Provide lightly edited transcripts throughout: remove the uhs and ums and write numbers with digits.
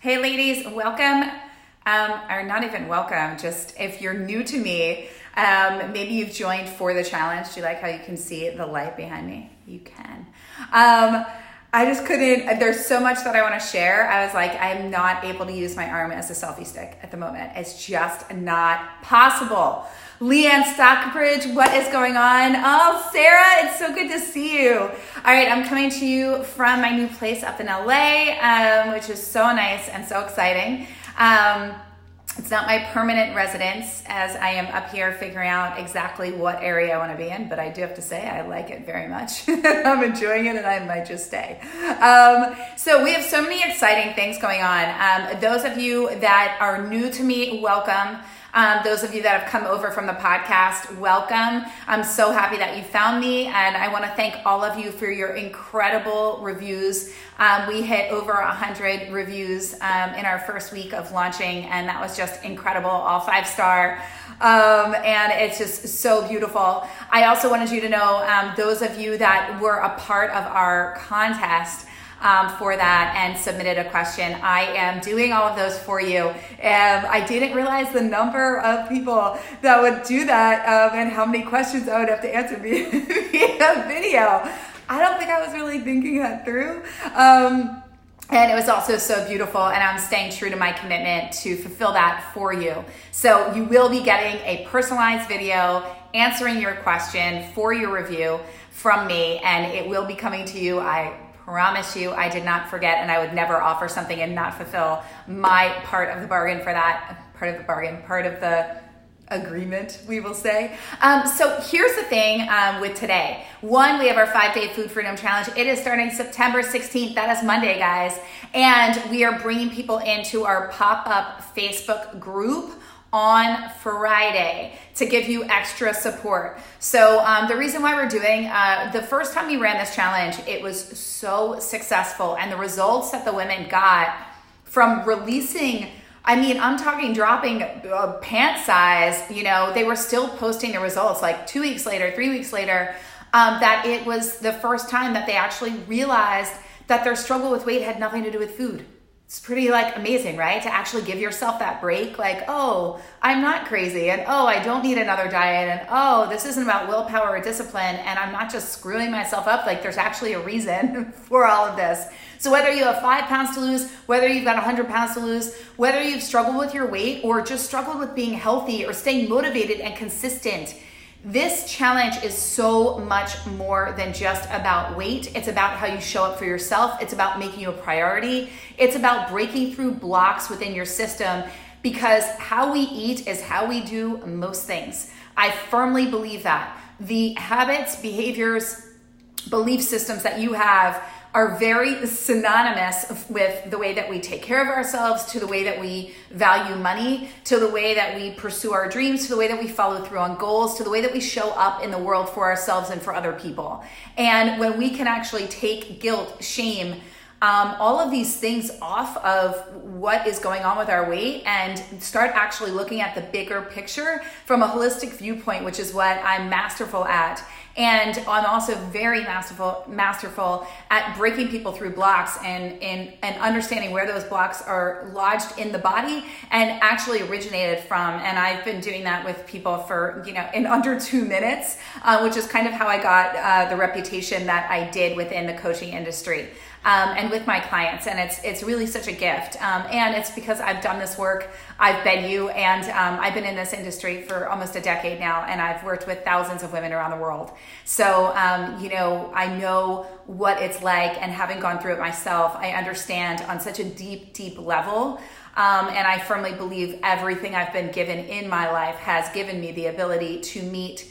Hey ladies, welcome, or not even welcome, just if you're new to me, maybe you've joined for the challenge. Do you like how you can see the light behind me? You can. I just couldn't, there's so much that I want to share. I was like, I'm not able to use my arm as a selfie stick at the moment. It's just not possible. Leanne Stockbridge, what is going on? Oh, Sarah, it's so good to see you. All right, I'm coming to you from my new place up in LA, which is so nice and so exciting. It's not my permanent residence as I am up here figuring out exactly what area I want to be in, but I do have to say I like it very much. I'm enjoying it and I might just stay. So we have so many exciting things going on. Those of you that are new to me, welcome. Those of you that have come over from the podcast, welcome. I'm so happy that you found me, and I want to thank all of you for your incredible reviews. We hit over 100 reviews in our first week of launching, and that was just incredible, all 5-star. And it's just so beautiful. I also wanted you to know, those of you that were a part of our contest, for that and submitted a question. I am doing all of those for you. I didn't realize the number of people that would do that and how many questions I would have to answer via video. I don't think I was really thinking that through. And it was also so beautiful, and I'm staying true to my commitment to fulfill that for you. So you will be getting a personalized video answering your question for your review from me, and it will be coming to you. I promise you, I did not forget, and I would never offer something and not fulfill my part of the bargain for that, part of the agreement, we will say. So here's the thing with today. One, we have our 5-day food freedom challenge. It is starting September 16th. That is Monday, guys. And we are bringing people into our pop-up Facebook group on Friday to give you extra support. So the reason why we're doing, the first time we ran this challenge, it was so successful, and the results that the women got from releasing, I mean, I'm talking dropping pant size, they were still posting the results like 2 weeks later, 3 weeks later, that it was the first time that they actually realized that their struggle with weight had nothing to do with food. It's pretty amazing, right? To actually give yourself that break, oh, I'm not crazy, and oh, I don't need another diet, and oh, this isn't about willpower or discipline, and I'm not just screwing myself up. There's actually a reason for all of this. So whether you have 5 pounds to lose, whether you've got 100 pounds to lose, whether you've struggled with your weight or just struggled with being healthy or staying motivated and consistent, this challenge is so much more than just about weight. It's about how you show up for yourself. It's about making you a priority. It's about breaking through blocks within your system, because how we eat is how we do most things. I firmly believe that. The habits, behaviors, belief systems that you have are very synonymous with the way that we take care of ourselves, to the way that we value money, to the way that we pursue our dreams, to the way that we follow through on goals, to the way that we show up in the world for ourselves and for other people. And when we can actually take guilt, shame, all of these things off of what is going on with our weight and start actually looking at the bigger picture from a holistic viewpoint, which is what I'm masterful at. And I'm also very masterful at breaking people through blocks and understanding where those blocks are lodged in the body and actually originated from. And I've been doing that with people for, in under 2 minutes, which is kind of how I got the reputation that I did within the coaching industry. And with my clients, and it's really such a gift. And it's because I've done this work, I've been you, and I've been in this industry for almost a decade now, and I've worked with thousands of women around the world. So, I know what it's like, and having gone through it myself, I understand on such a deep, deep level. And I firmly believe everything I've been given in my life has given me the ability to meet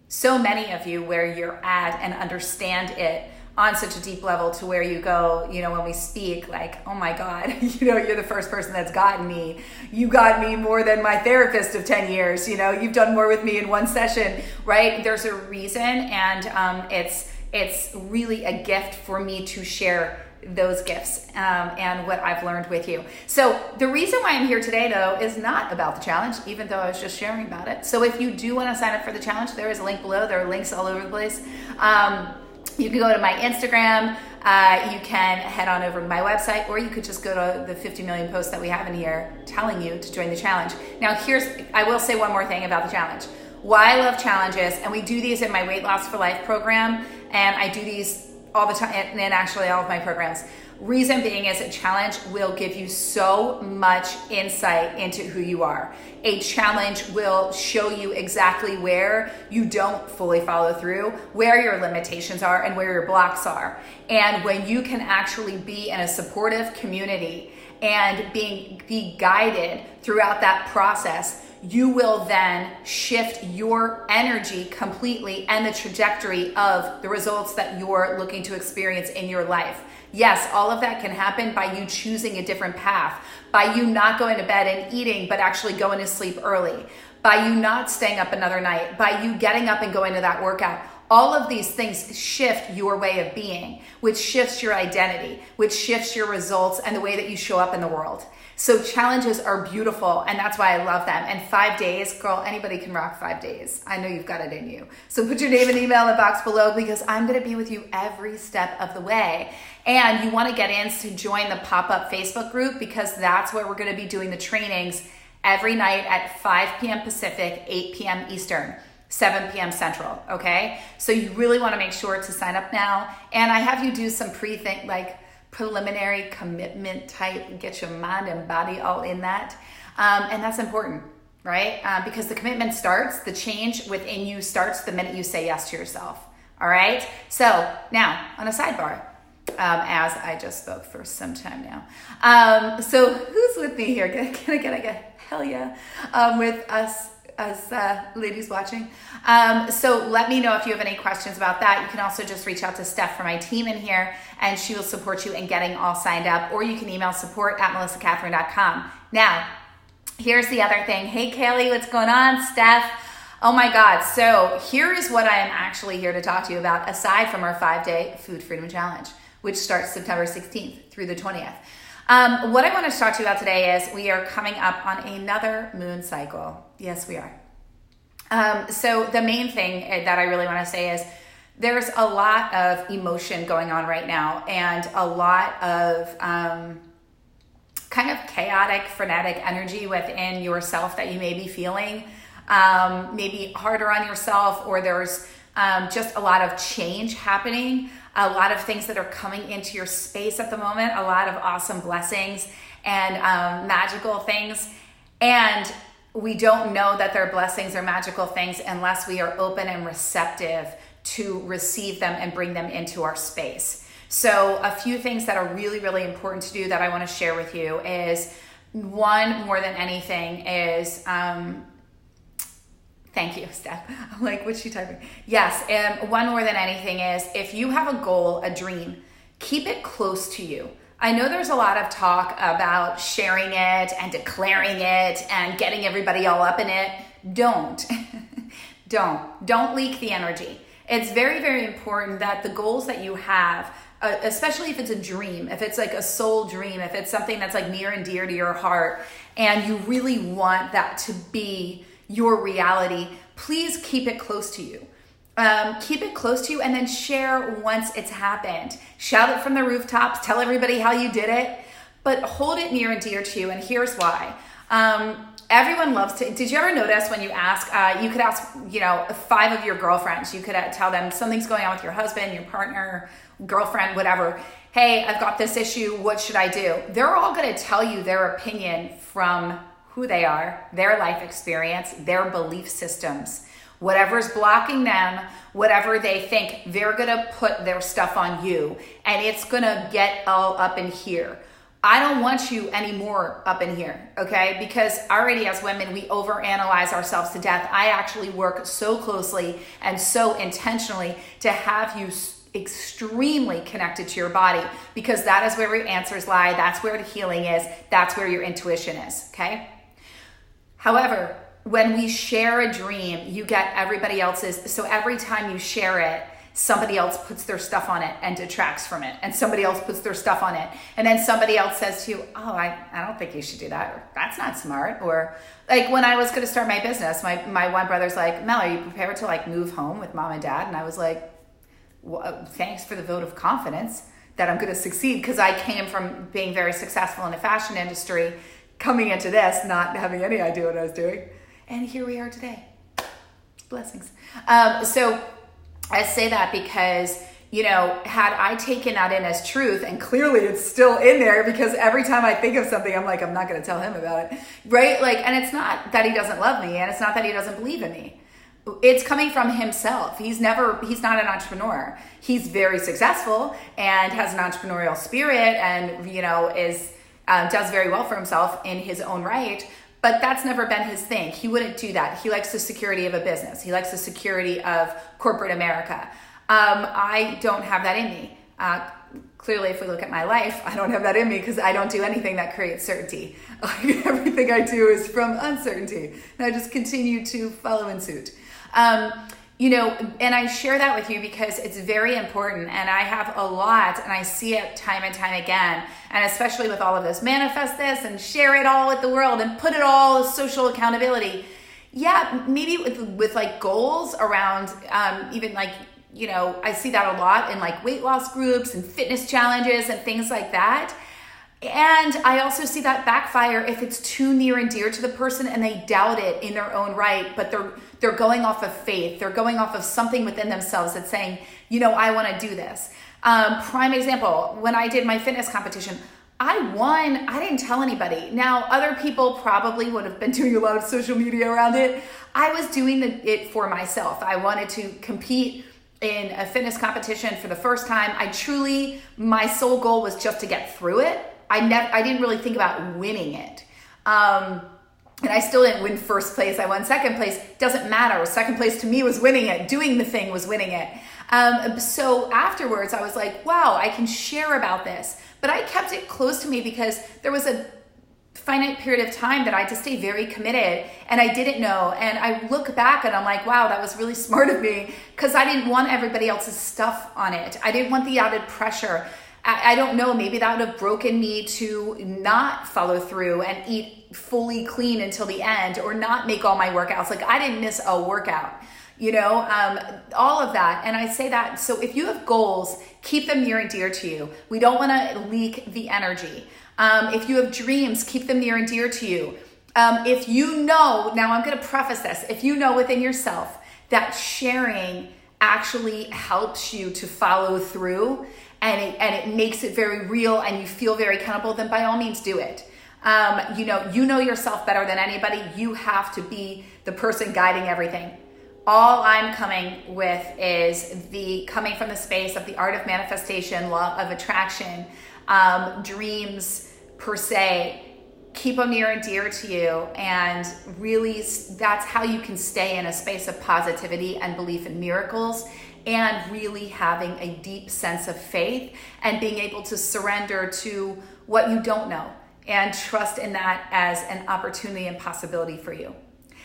so many of you where you're at and understand it on such a deep level, to where you go, when we speak, oh my God, you're the first person that's gotten me. You got me more than my therapist of 10 years. You've done more with me in one session, right? There's a reason, and it's really a gift for me to share those gifts and what I've learned with you. So the reason why I'm here today, though, is not about the challenge, even though I was just sharing about it. So if you do want to sign up for the challenge, there is a link below. There are links all over the place. You can go to my Instagram, you can head on over to my website, or you could just go to the 50 million posts that we have in here telling you to join the challenge. Now I will say one more thing about the challenge. Why I love challenges, and we do these in my Weight Loss for Life program, and I do these all the time in actually all of my programs. Reason being is a challenge will give you so much insight into who you are. A challenge will show you exactly where you don't fully follow through, where your limitations are, and where your blocks are. And when you can actually be in a supportive community and be guided throughout that process, you will then shift your energy completely and the trajectory of the results that you're looking to experience in your life. Yes, all of that can happen by you choosing a different path, by you not going to bed and eating, but actually going to sleep early, by you not staying up another night, by you getting up and going to that workout. All of these things shift your way of being, which shifts your identity, which shifts your results and the way that you show up in the world. So challenges are beautiful, and that's why I love them. And 5 days, girl, anybody can rock 5 days. I know you've got it in you. So put your name and email in the box below, because I'm going to be with you every step of the way. And you want to get in to join the pop-up Facebook group, because that's where we're going to be doing the trainings every night at 5 p.m. Pacific, 8 p.m. Eastern, 7 p.m. Central, okay? So you really want to make sure to sign up now. And I have you do some preliminary commitment type, get your mind and body all in that. And that's important, right? Because the commitment starts, the change within you starts the minute you say yes to yourself, all right? So now, on a sidebar, as I just spoke for some time now. So who's with me here? Can I get a hell yeah with us ladies watching? So let me know if you have any questions about that. You can also just reach out to Steph from my team in here, and she will support you in getting all signed up, or you can email support@melissacatherine.com. Now, here's the other thing. Hey, Kaylee, what's going on? Steph. Oh my God. So here is what I am actually here to talk to you about, aside from our 5-day food freedom challenge, which starts September 16th through the 20th. What I want to talk to you about today is we are coming up on another moon cycle. Yes, we are. So the main thing that I really want to say is there's a lot of emotion going on right now, and a lot of kind of chaotic, frenetic energy within yourself that you may be feeling. Maybe harder on yourself, or there's just a lot of change happening, a lot of things that are coming into your space at the moment, a lot of awesome blessings and magical things. And we don't know that they're blessings or magical things unless we are open and receptive to receive them and bring them into our space. So a few things that are really, really important to do that I want to share with you is, one, more than anything, is thank you, Steph. I'm like, what's she typing? Yes, one more than anything is, if you have a goal, a dream, keep it close to you. I know there's a lot of talk about sharing it and declaring it and getting everybody all up in it. Don't. Don't leak the energy. It's very, very important that the goals that you have, especially if it's a dream, if it's like a soul dream, if it's something that's like near and dear to your heart, and you really want that to be your reality, please keep it close to you. Keep it close to you, and then share once it's happened. Shout it from the rooftops, tell everybody how you did it, but hold it near and dear to you, and here's why. Everyone loves to, did you ever notice when you ask, you could ask, 5 of your girlfriends, you could tell them something's going on with your husband, your partner, girlfriend, whatever. Hey, I've got this issue, what should I do? They're all gonna tell you their opinion from who they are, their life experience, their belief systems, whatever's blocking them, whatever they think, they're gonna put their stuff on you, and it's gonna get all up in here. I don't want you anymore up in here, okay? Because already as women, we overanalyze ourselves to death. I actually work so closely and so intentionally to have you extremely connected to your body, because that is where your answers lie. That's where the healing is. That's where your intuition is, okay? However, when we share a dream, you get everybody else's. So every time you share it, somebody else puts their stuff on it and detracts from it. And somebody else puts their stuff on it. And then somebody else says to you, oh, I don't think you should do that. Or that's not smart. Or like when I was going to start my business, my one brother's like, Mel, are you prepared to like move home with mom and dad? And I was like, well, thanks for the vote of confidence. that I'm going to succeed, because I came from being very successful in the fashion industry, coming into this, not having any idea what I was doing. And here we are today. Blessings. So I say that because, had I taken that in as truth, and clearly it's still in there, because every time I think of something, I'm like, I'm not going to tell him about it, right? Like, and it's not that he doesn't love me, and it's not that he doesn't believe in me. It's coming from himself. He's not an entrepreneur. He's very successful and has an entrepreneurial spirit, and, does very well for himself in his own right. But that's never been his thing. He wouldn't do that. He likes the security of a business. He likes the security of corporate America. I don't have that in me. Clearly, if we look at my life, I don't have that in me, because I don't do anything that creates certainty. Everything I do is from uncertainty, and I just continue to follow in suit. And I share that with you because it's very important, and I have a lot, and I see it time and time again, and especially with all of this, manifest this and share it all with the world and put it all as social accountability. Yeah, maybe with like goals around, even like, I see that a lot in like weight loss groups and fitness challenges and things like that. And I also see that backfire if it's too near and dear to the person and they doubt it in their own right, but they're going off of faith. They're going off of something within themselves that's saying, I want to do this. Prime example, when I did my fitness competition, I won. I didn't tell anybody. Now, other people probably would have been doing a lot of social media around it. I was doing it for myself. I wanted to compete in a fitness competition for the first time. My sole goal was just to get through it. I didn't really think about winning it. And I still didn't win first place. I won second place. Doesn't matter. Second place to me was winning it. Doing the thing was winning it. So afterwards, I was like, wow, I can share about this. But I kept it close to me because there was a finite period of time that I had to stay very committed, and I didn't know. And I look back and I'm like, wow, that was really smart of me, because I didn't want everybody else's stuff on it. I didn't want the added pressure. I don't know, maybe that would have broken me to not follow through and eat fully clean until the end, or not make all my workouts. Like, I didn't miss a workout, all of that. And I say that, so if you have goals, keep them near and dear to you. We don't want to leak the energy. If you have dreams, keep them near and dear to you. If now I'm going to preface this, if you know within yourself that sharing actually helps you to follow through, and it makes it very real, and you feel very accountable, then by all means do it. You know yourself better than anybody. You have to be the person guiding everything. All I'm coming with is coming from the space of the art of manifestation, law of attraction, dreams per se. Keep them near and dear to you, and really that's how you can stay in a space of positivity and belief in miracles, and really having a deep sense of faith and being able to surrender to what you don't know and trust in that as an opportunity and possibility for you.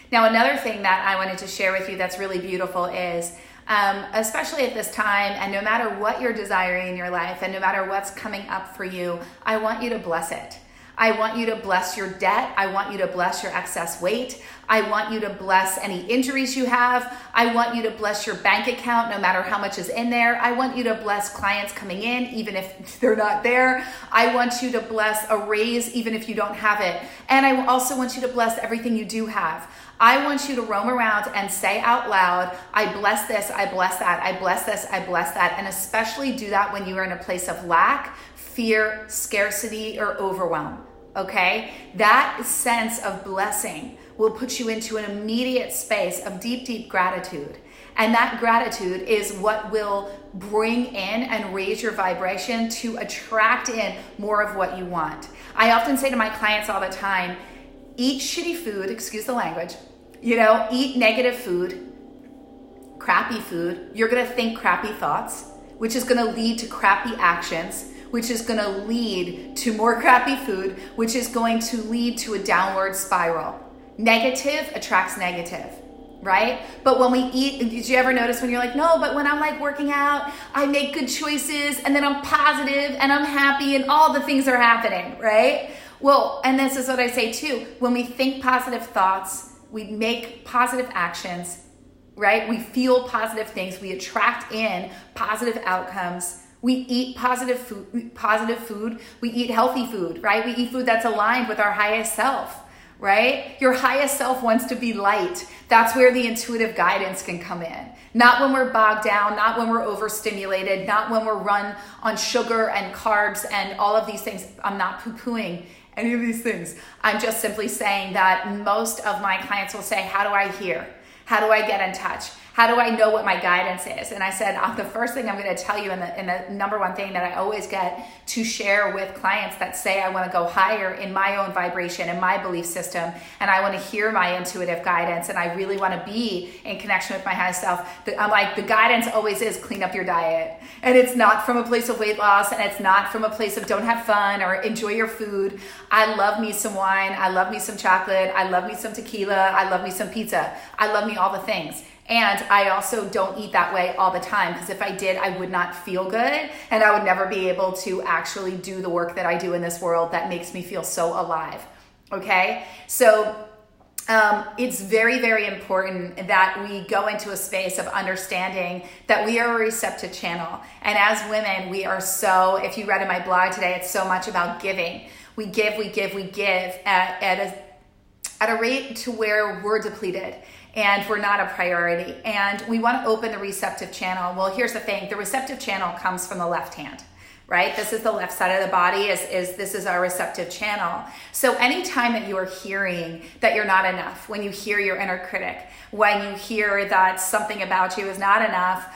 Now, another thing that I wanted to share with you that's really beautiful is, especially at this time, and no matter what you're desiring in your life, and no matter what's coming up for you, I want you to bless it. I want you to bless your debt. I want you to bless your excess weight. I want you to bless any injuries you have. I want you to bless your bank account, no matter how much is in there. I want you to bless clients coming in, even if they're not there. I want you to bless a raise, even if you don't have it. And I also want you to bless everything you do have. I want you to roam around and say out loud, I bless this, I bless that, I bless this, I bless that. And especially do that when you are in a place of lack, fear, scarcity, or overwhelm. Okay? That sense of blessing will put you into an immediate space of deep, deep gratitude. And that gratitude is what will bring in and raise your vibration to attract in more of what you want. I often say to my clients all the time, eat shitty food, excuse the language, eat negative food, crappy food. You're going to think crappy thoughts, which is going to lead to crappy actions, which is going to lead to more crappy food, which is going to lead to a downward spiral. Negative attracts negative, right? But when we eat, did you ever notice when you're like, no, but when I'm like working out, I make good choices, and then I'm positive and I'm happy and all the things are happening, right? Well, and this is what I say too, when we think positive thoughts, we make positive actions, right? We feel positive things, we attract in positive outcomes, We eat positive food. We eat healthy food, right? We eat food that's aligned with our highest self, right? Your highest self wants to be light. That's where the intuitive guidance can come in. Not when we're bogged down, not when we're overstimulated, not when we're run on sugar and carbs and all of these things. I'm not poo-pooing any of these things. I'm just simply saying that most of my clients will say, how do I hear? How do I get in touch? How do I know what my guidance is? And I said, the first thing I'm going to tell you, and the number one thing that I always get to share with clients that say I want to go higher in my own vibration and my belief system, and I want to hear my intuitive guidance, and I really want to be in connection with my highest self. I'm like, the guidance always is clean up your diet. And it's not from a place of weight loss, and it's not from a place of don't have fun or enjoy your food. I love me some wine. I love me some chocolate. I love me some tequila. I love me some pizza. I love me all the things. And I also don't eat that way all the time, because if I did, I would not feel good, and I would never be able to actually do the work that I do in this world that makes me feel so alive. Okay? So it's very, very important that we go into a space of understanding that we are a receptive channel. And as women, we are so, if you read in my blog today, it's so much about giving. We give at a rate to where we're depleted. And we're not a priority. And we want to open the receptive channel. Well, here's the thing. The receptive channel comes from the left hand, right? This is the left side of the body. This is our receptive channel. So anytime that you are hearing that you're not enough, when you hear your inner critic, when you hear that something about you is not enough,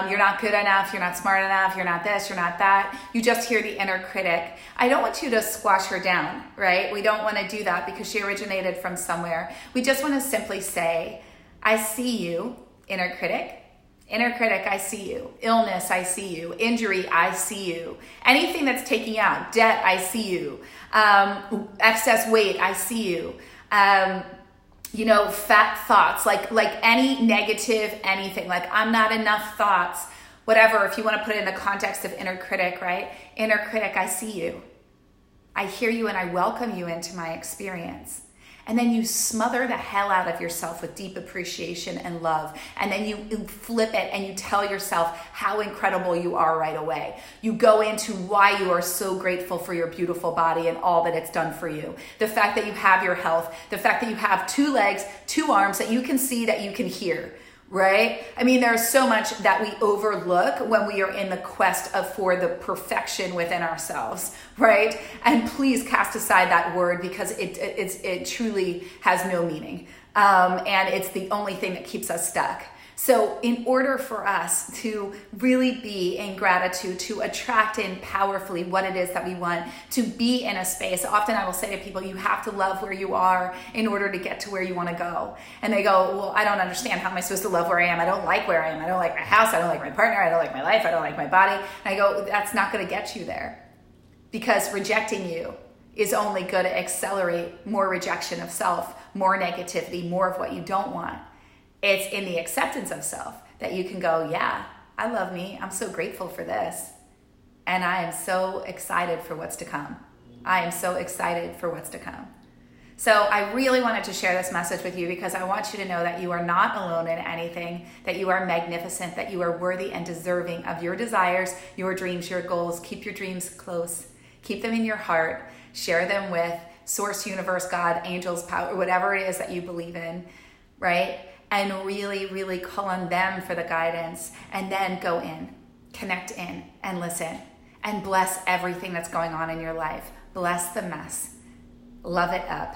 you're not good enough, you're not smart enough, you're not this, you're not that, you just hear the inner critic. I don't want you to squash her down, right? We don't want to do that because she originated from somewhere. We just want to simply say, I see you, inner critic. Inner critic, I see you. Illness, I see you. Injury, I see you. Anything that's taking out, debt, I see you. Excess weight, I see you. Fat thoughts, like any negative anything, like I'm not enough thoughts, whatever, if you want to put it in the context of inner critic, right? Inner critic, I see you. I hear you and I welcome you into my experience. And then you smother the hell out of yourself with deep appreciation and love. And then you flip it and you tell yourself how incredible you are right away. You go into why you are so grateful for your beautiful body and all that it's done for you. The fact that you have your health, the fact that you have 2 legs, 2 arms, that you can see, that you can hear. Right? I mean, there's so much that we overlook when we are in the quest for the perfection within ourselves, right? And please cast aside that word, because it truly has no meaning. And it's the only thing that keeps us stuck. So in order for us to really be in gratitude, to attract in powerfully what it is that we want, to be in a space, often I will say to people, you have to love where you are in order to get to where you want to go. And they go, well, I don't understand. How am I supposed to love where I am? I don't like where I am. I don't like my house. I don't like my partner. I don't like my life. I don't like my body. And I go, that's not going to get you there, because rejecting you is only going to accelerate more rejection of self, more negativity, more of what you don't want. It's in the acceptance of self that you can go, yeah, I love me. I'm so grateful for this. And I am so excited for what's to come. I am so excited for what's to come. So I really wanted to share this message with you, because I want you to know that you are not alone in anything, that you are magnificent, that you are worthy and deserving of your desires, your dreams, your goals. Keep your dreams close. Keep them in your heart. Share them with Source, Universe, God, angels, power, whatever it is that you believe in, right? And really, really call on them for the guidance, and then go in, connect in, and listen, and bless everything that's going on in your life. Bless the mess, love it up,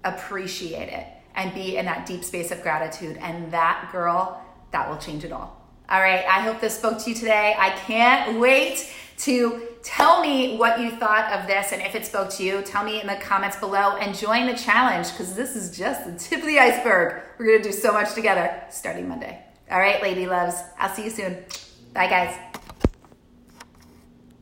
appreciate it, and be in that deep space of gratitude. And that, girl, that will change it all. All right, I hope this spoke to you today. I can't wait to tell me what you thought of this, and if it spoke to you, tell me in the comments below, and join the challenge, because this is just the tip of the iceberg. We're going to do so much together starting Monday. All right, lady loves, I'll see you soon. Bye, guys.